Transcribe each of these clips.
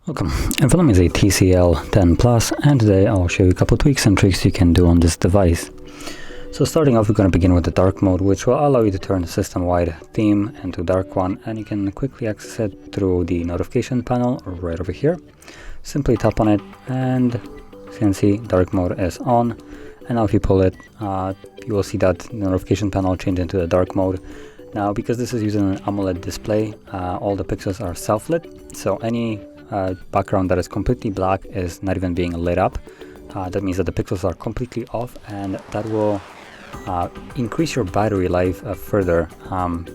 Welcome, in front of me is a TCL 10 Plus, and today I'll show you a couple tweaks and tricks you can do on this device. So starting off, we're going to begin with the dark mode, which will allow you to turn the system-wide theme into dark one, and you can quickly access it through the notification panel right over here. Simply tap on it, and as you can see, dark mode is on. And now if you pull it, you will see that the notification panel changed into the dark mode. Now, because this is using an AMOLED display, all the pixels are self-lit, so any background that is completely black is not even being lit up. That means that the pixels are completely off, and that will increase your battery life further.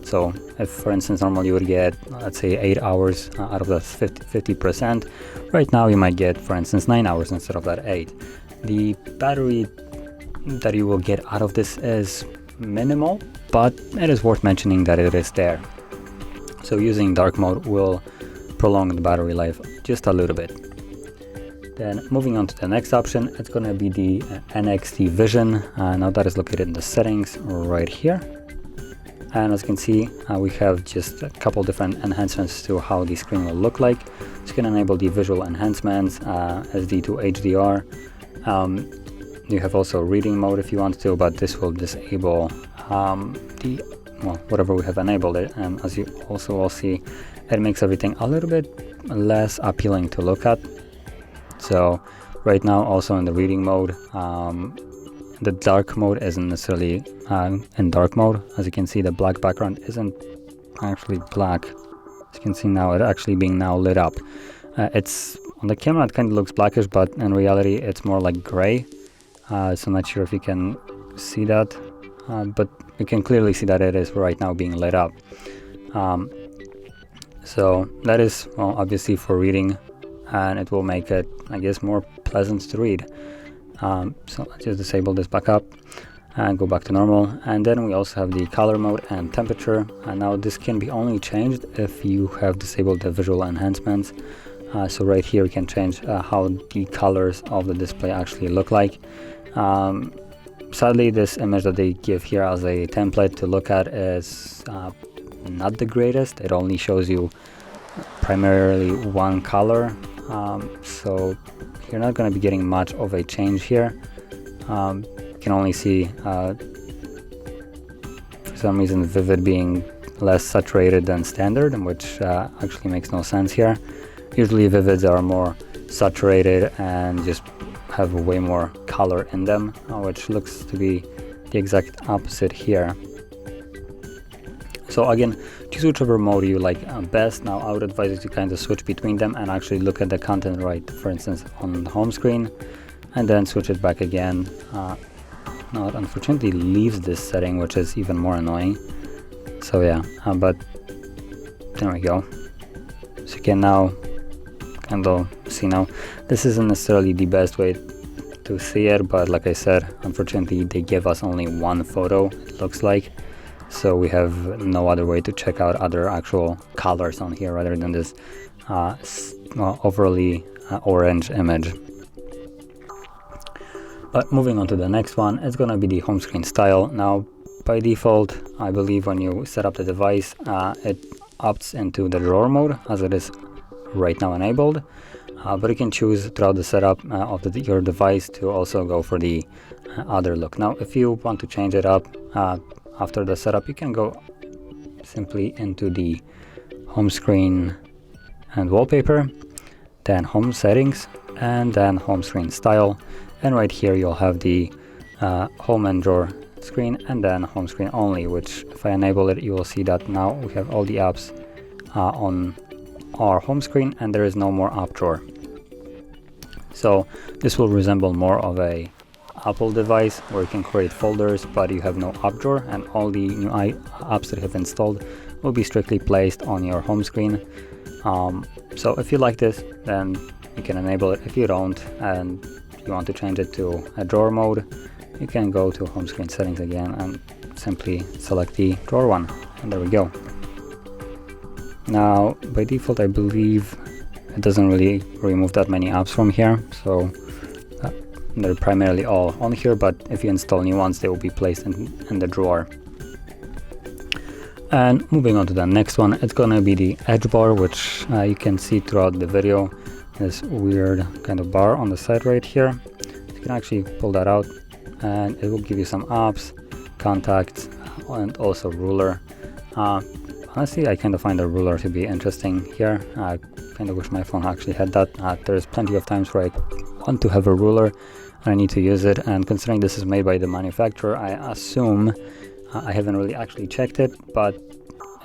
So if, for instance, normally you would get, let's say, 8 hours out of that 50%, right now you might get, for instance, 9 hours instead of that 8. The battery that you will get out of this is minimal, but it is worth mentioning that it is there. So using dark mode will prolong the battery life just a little bit. Then moving on to the next option, it's going to be the NXT Vision. Now that is located in the settings right here. And as you can see, we have just a couple different enhancements to how the screen will look like. So you can enable the visual enhancements, SD to HDR. You have also reading mode if you want to, but this will disable whatever we have enabled it. And as you also will see, it makes everything a little bit less appealing to look at. So right now, also in the reading mode, the dark mode isn't necessarily in dark mode. As you can see, the black background isn't actually black. As you can see now, it's actually being now lit up. It's on the camera, it kind of looks blackish, but in reality, it's more like gray. So I'm not sure if you can see that, but you can clearly see that it is right now being lit up. So that is, well, obviously for reading, and it will make it, I guess, more pleasant to read. So let's just disable this back up and go back to normal. And then we also have the color mode and temperature. And now this can be only changed if you have disabled the visual enhancements. So right here you can change how the colors of the display actually look like. Sadly, this image that they give here as a template to look at is not the greatest. It only shows you primarily one color, so you're not going to be getting much of a change here. You can only see for some reason vivid being less saturated than standard, which actually makes no sense here. Usually vivids are more saturated and just have way more color in them, which looks to be the exact opposite here. So again, choose whichever mode you like best. Now I would advise you to kind of switch between them and actually look at the content right, for instance, on the home screen, and then switch it back again. Now it unfortunately leaves this setting, which is even more annoying. So yeah, but there we go. So you can now kind of see now, this isn't necessarily the best way to see it, but like I said, unfortunately they give us only one photo, it looks like. So we have no other way to check out other actual colors on here rather than this overly orange image. But moving on to the next one, it's going to be the home screen style. Now by default, I believe when you set up the device, it opts into the drawer mode as it is right now enabled. But you can choose throughout the setup of your device to also go for the other look. Now if you want to change it up, after the setup, you can go simply into the home screen and wallpaper, then home settings, and then home screen style. And right here you'll have the home and drawer screen, and then home screen only, which if I enable it, you will see that now we have all the apps on our home screen and there is no more app drawer. So this will resemble more of a Apple device where you can create folders, but you have no app drawer, and all the new apps that you have installed will be strictly placed on your home screen. So if you like this, then you can enable it. If you don't and you want to change it to a drawer mode, you can go to home screen settings again and simply select the drawer one, and there we go. Now by default, I believe it doesn't really remove that many apps from here, so they're primarily all on here, but if you install new ones, they will be placed in the drawer. And moving on to the next one, it's gonna be the edge bar, which you can see throughout the video, this weird kind of bar on the side right here. You can actually pull that out and it will give you some apps, contacts, and also ruler. Honestly, I kind of find the ruler to be interesting here. I kind of wish my phone actually had that. There's plenty of times where I want to have a ruler and I need to use it, and considering this is made by the manufacturer, I assume, I haven't really actually checked it, but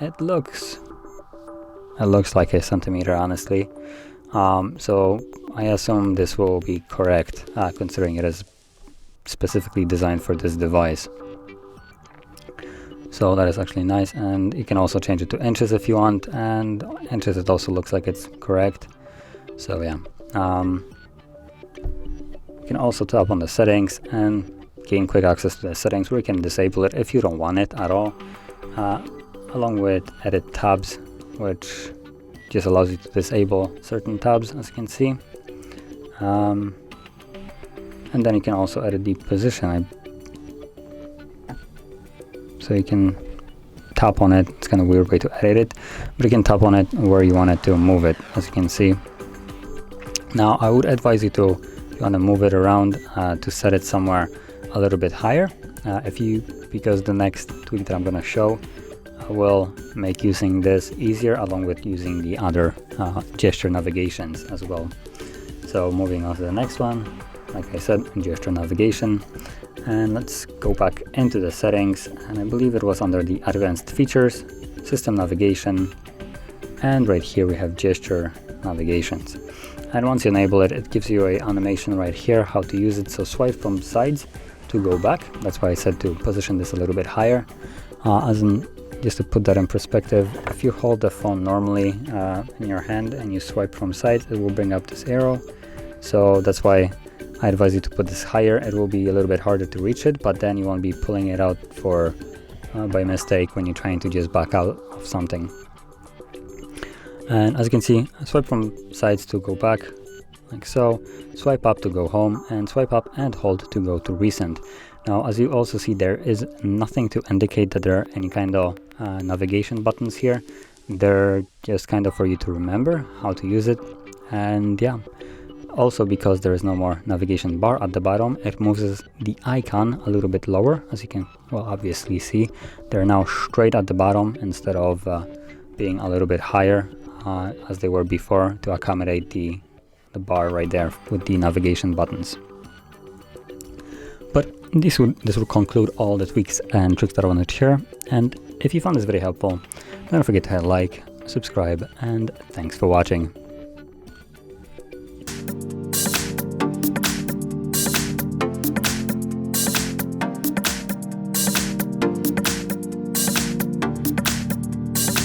it looks like a centimeter, honestly. So I assume this will be correct, considering it is specifically designed for this device. So that is actually nice, and you can also change it to inches if you want, and inches it also looks like it's correct. So yeah, you can also tap on the settings and gain quick access to the settings, where you can disable it if you don't want it at all, along with edit tabs, which just allows you to disable certain tabs, as you can see. And then you can also edit the position. So you can tap on it. It's kind of a weird way to edit it, but you can tap on it where you want it to move it, as you can see. Now I would advise you to, if you want to move it around, to set it somewhere a little bit higher, because the next tweak that I'm going to show will make using this easier, along with using the other gesture navigations as well. So moving on to the next one, like I said, gesture navigation. And let's go back into the settings, and I believe it was under the advanced features, system navigation, and right here we have gesture navigations. And once you enable it, it gives you an animation right here how to use it. So swipe from sides to go back. That's why I said to position this a little bit higher. Just to put that in perspective, if you hold the phone normally in your hand and you swipe from sides, it will bring up this arrow. So that's why I advise you to put this higher. It will be a little bit harder to reach it, but then you won't be pulling it out by mistake when you're trying to just back out of something. And as you can see, swipe from sides to go back, like so, swipe up to go home, and swipe up and hold to go to recent. Now, as you also see, there is nothing to indicate that there are any kind of navigation buttons here. They're just kind of for you to remember how to use it. And yeah, also because there is no more navigation bar at the bottom, it moves the icon a little bit lower, as you can obviously see. They're now straight at the bottom instead of being a little bit higher as they were before, to accommodate the bar right there with the navigation buttons. But this will conclude all the tweaks and tricks that I wanted to share. And if you found this video helpful, don't forget to hit like, subscribe, and thanks for watching.